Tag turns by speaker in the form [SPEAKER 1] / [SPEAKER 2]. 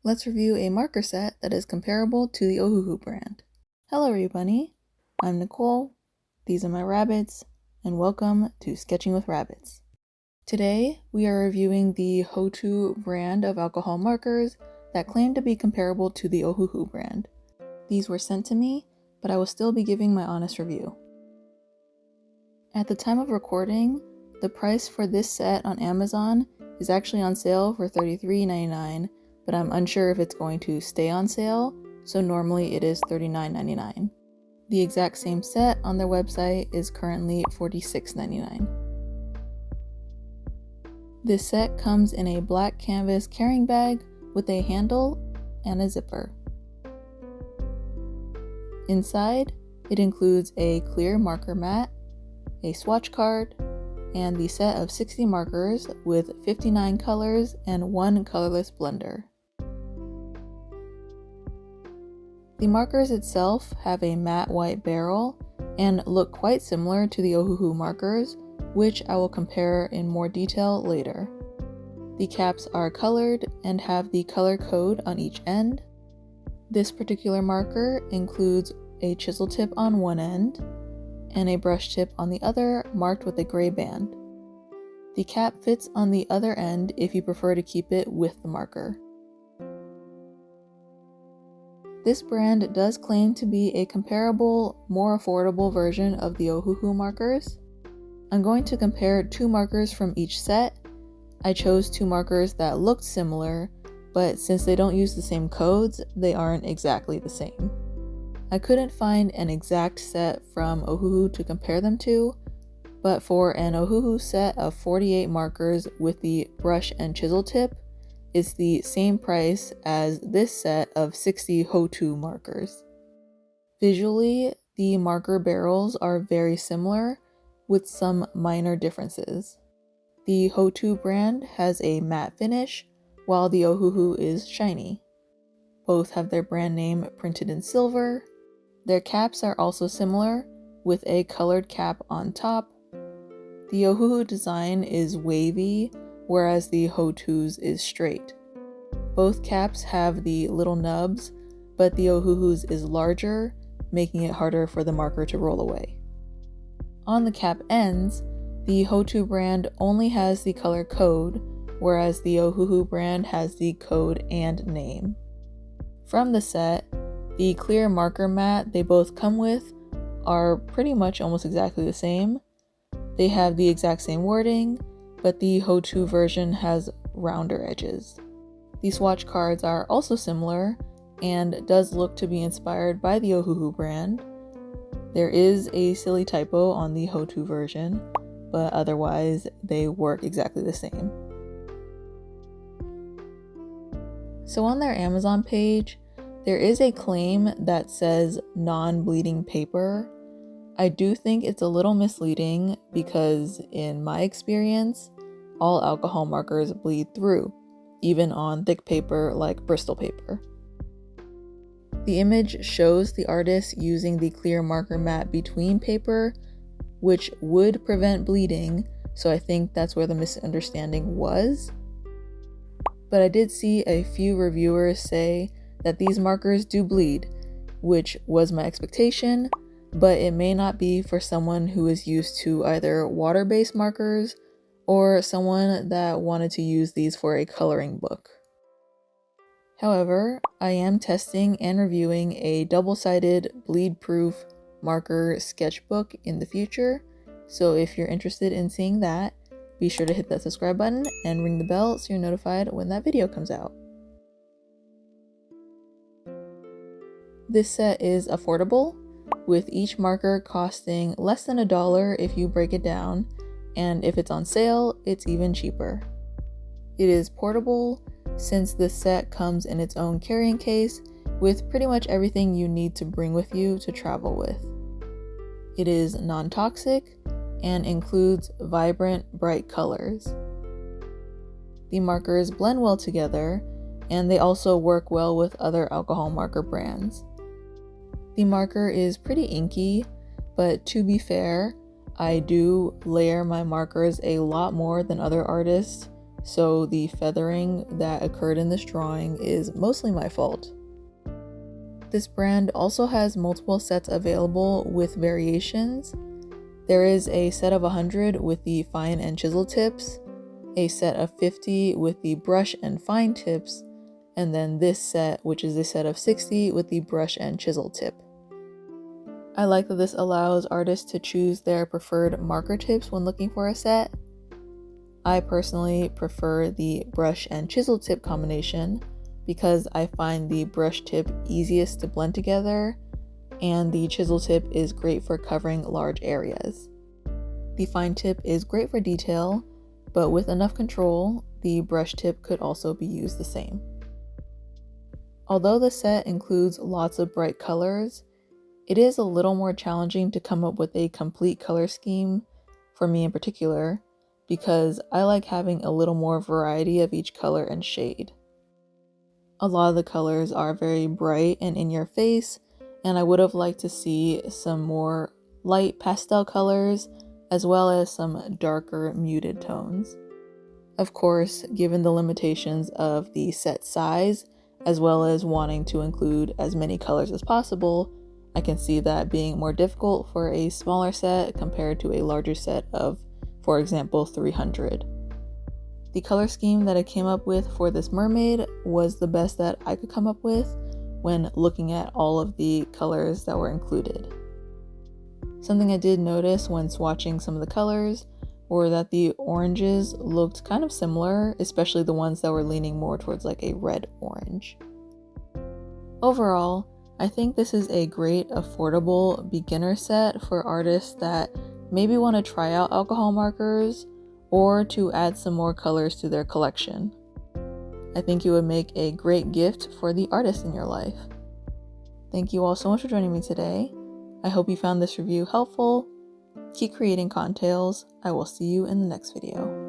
[SPEAKER 1] Let's review a marker set that is comparable to the Ohuhu brand. Hello everybody, I'm Nicole, these are my rabbits, and welcome to Sketching with Rabbits. Today, we are reviewing the HOTU brand of alcohol markers that claim to be comparable to the Ohuhu brand. These were sent to me, but I will still be giving my honest review. At the time of recording, the price for this set on Amazon is actually on sale for $33.99, but I'm unsure if it's going to stay on sale, so normally it is $39.99. The exact same set on their website is currently $46.99. This set comes in a black canvas carrying bag with a handle and a zipper. Inside, it includes a clear marker mat, a swatch card, and the set of 60 markers with 59 colors and one colorless blender. The markers itself have a matte white barrel and look quite similar to the Ohuhu markers, which I will compare in more detail later. The caps are colored and have the color code on each end. This particular marker includes a chisel tip on one end and a brush tip on the other marked with a gray band. The cap fits on the other end if you prefer to keep it with the marker. This brand does claim to be a comparable, more affordable version of the Ohuhu markers. I'm going to compare two markers from each set. I chose two markers that looked similar, but since they don't use the same codes, they aren't exactly the same. I couldn't find an exact set from Ohuhu to compare them to, but for an Ohuhu set of 48 markers with the brush and chisel tip, it's the same price as this set of 60 HOTU markers. Visually, the marker barrels are very similar, with some minor differences. The HOTU brand has a matte finish, while the Ohuhu is shiny. Both have their brand name printed in silver. Their caps are also similar, with a colored cap on top. The Ohuhu design is wavy, whereas the HOTU's is straight. Both caps have the little nubs, but the Ohuhu's is larger, making it harder for the marker to roll away. On the cap ends, the HOTU brand only has the color code, whereas the Ohuhu brand has the code and name. From the set, the clear marker mat they both come with are pretty much almost exactly the same. They have the exact same wording, but the HOTU version has rounder edges. The swatch cards are also similar and does look to be inspired by the Ohuhu brand. There is a silly typo on the HOTU version, but otherwise they work exactly the same. So on their Amazon page, there is a claim that says non-bleeding paper. I do think it's a little misleading because in my experience, all alcohol markers bleed through, even on thick paper like Bristol paper. The image shows the artist using the clear marker mat between paper, which would prevent bleeding, so I think that's where the misunderstanding was. But I did see a few reviewers say that these markers do bleed, which was my expectation, but it may not be for someone who is used to either water-based markers or someone that wanted to use these for a coloring book. However, I am testing and reviewing a double-sided bleed-proof marker sketchbook in the future, so if you're interested in seeing that, be sure to hit that subscribe button and ring the bell so you're notified when that video comes out. This set is affordable, with each marker costing less than $1 if you break it down, and if it's on sale, it's even cheaper. It is portable, since this set comes in its own carrying case with pretty much everything you need to bring with you to travel with. It is non-toxic and includes vibrant, bright colors. The markers blend well together, and they also work well with other alcohol marker brands. The marker is pretty inky, but to be fair, I do layer my markers a lot more than other artists, so the feathering that occurred in this drawing is mostly my fault. This brand also has multiple sets available with variations. There is a set of 100 with the fine and chisel tips, a set of 50 with the brush and fine tips, and then this set, which is a set of 60 with the brush and chisel tip. I like that this allows artists to choose their preferred marker tips when looking for a set. I personally prefer the brush and chisel tip combination because I find the brush tip easiest to blend together, and the chisel tip is great for covering large areas. The fine tip is great for detail, but with enough control, the brush tip could also be used the same. Although the set includes lots of bright colors, it is a little more challenging to come up with a complete color scheme, for me in particular, because I like having a little more variety of each color and shade. A lot of the colors are very bright and in your face, and I would have liked to see some more light pastel colors as well as some darker muted tones. Of course, given the limitations of the set size, as well as wanting to include as many colors as possible, I can see that being more difficult for a smaller set compared to a larger set of, for example, 300. The color scheme that I came up with for this mermaid was the best that I could come up with when looking at all of the colors that were included. Something I did notice when swatching some of the colors were that the oranges looked kind of similar, especially the ones that were leaning more towards like a red orange. Overall, I think this is a great affordable beginner set for artists that maybe want to try out alcohol markers or to add some more colors to their collection. I think it would make a great gift for the artist in your life. Thank you all so much for joining me today. I hope you found this review helpful. Keep creating contails. I will see you in the next video.